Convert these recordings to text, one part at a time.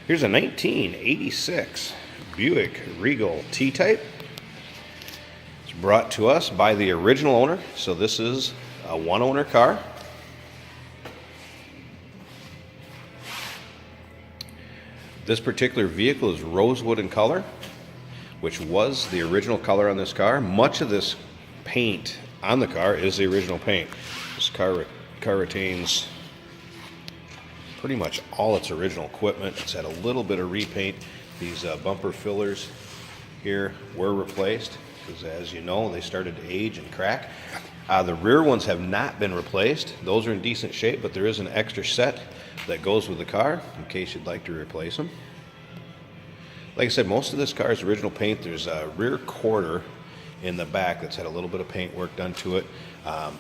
Here's a 1986 Buick Regal T-Type. It's brought to us by the original owner, so this is a one-owner car. This particular vehicle is rosewood in color, which was the original color on this car. Much of this paint on the car is the original paint. This car retains pretty much all its original equipment. It's had a little bit of repaint. These bumper fillers here were replaced because, as you know, they started to age and crack. The rear ones have not been replaced. Those are in decent shape, but there is an extra set that goes with the car in case you'd like to replace them. Like I said, most of this car's original paint. There's a rear quarter in the back that's had a little bit of paint work done to it.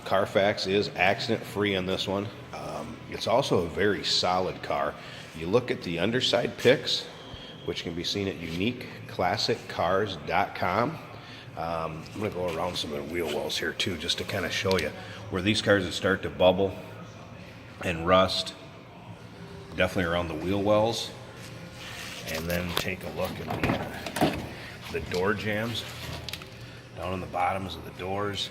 Carfax is accident free on this one. It's also a very solid car. You look at the underside pics, which can be seen at uniqueclassiccars.com. I'm going to go around some of the wheel wells here too, just to kind of show you where these cars would start to bubble and rust. Definitely around the wheel wells. And then take a look at the door jambs down on the bottoms of the doors.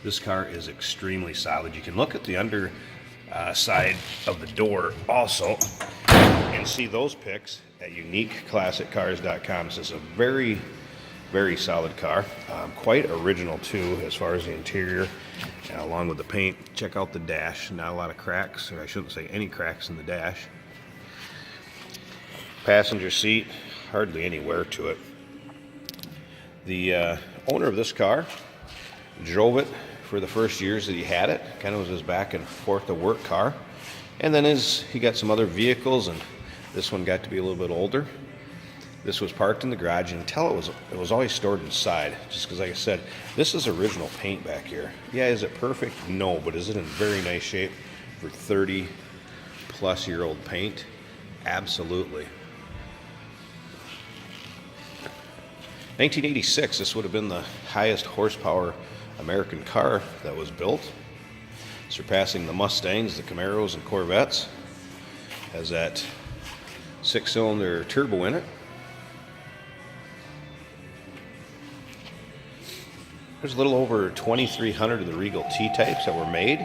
This car is extremely solid. You can look at the underside of the door also and see those pics at uniqueclassiccars.com. This is a very, very solid car. Quite original too as far as the interior, along with the paint. Check out the dash. Not a lot of cracks, or I shouldn't say any cracks in the dash. Passenger seat, hardly any wear to it. The owner of this car drove it for the first years that he had it. Kind of was his back and forth to work car. And then as he got some other vehicles, and this one got to be a little bit older, this was parked in the garage. And until it was always stored inside, just because, like I said, this is original paint back here. Yeah, is it perfect? No, but is it in very nice shape for 30-plus-year-old paint? Absolutely. 1986, this would have been the highest horsepower American car that was built, surpassing the Mustangs, the Camaros, and Corvettes. Has that 6-cylinder turbo in it. There's a little over 2,300 of the Regal T-Types that were made.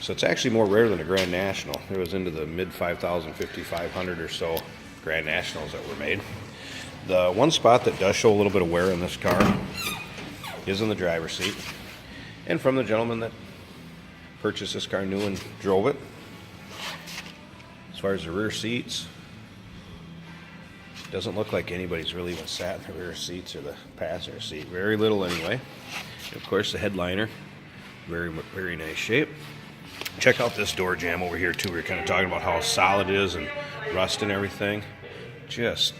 So it's actually more rare than a Grand National. It was into the mid 5,000, 5,500 or so Grand Nationals that were made. The one spot that does show a little bit of wear in this car is in the driver's seat. And from the gentleman that purchased this car new and drove it, as far as the rear seats, doesn't look like anybody's really even sat in the rear seats or the passenger seat. Very little anyway. And of course the headliner, very, very nice shape. Check out this door jamb over here too. We were kind of talking about how solid it is and rust and everything. Just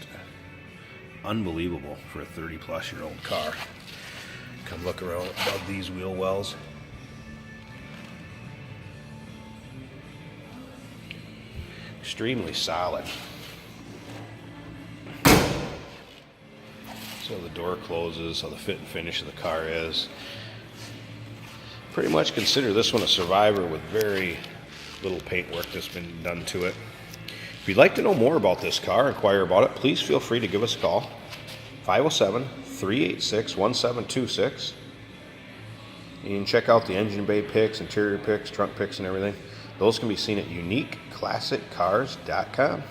unbelievable for a 30-plus-year-old car. Come look around above these wheel wells. Extremely solid. So the door closes, how the fit and finish of the car is. Pretty much consider this one a survivor with very little paint work that's been done to it. If you'd like to know more about this car, inquire about it, please feel free to give us a call. 507-386-1726. You can check out the engine bay pics, interior pics, trunk pics, and everything. Those can be seen at uniqueclassiccars.com.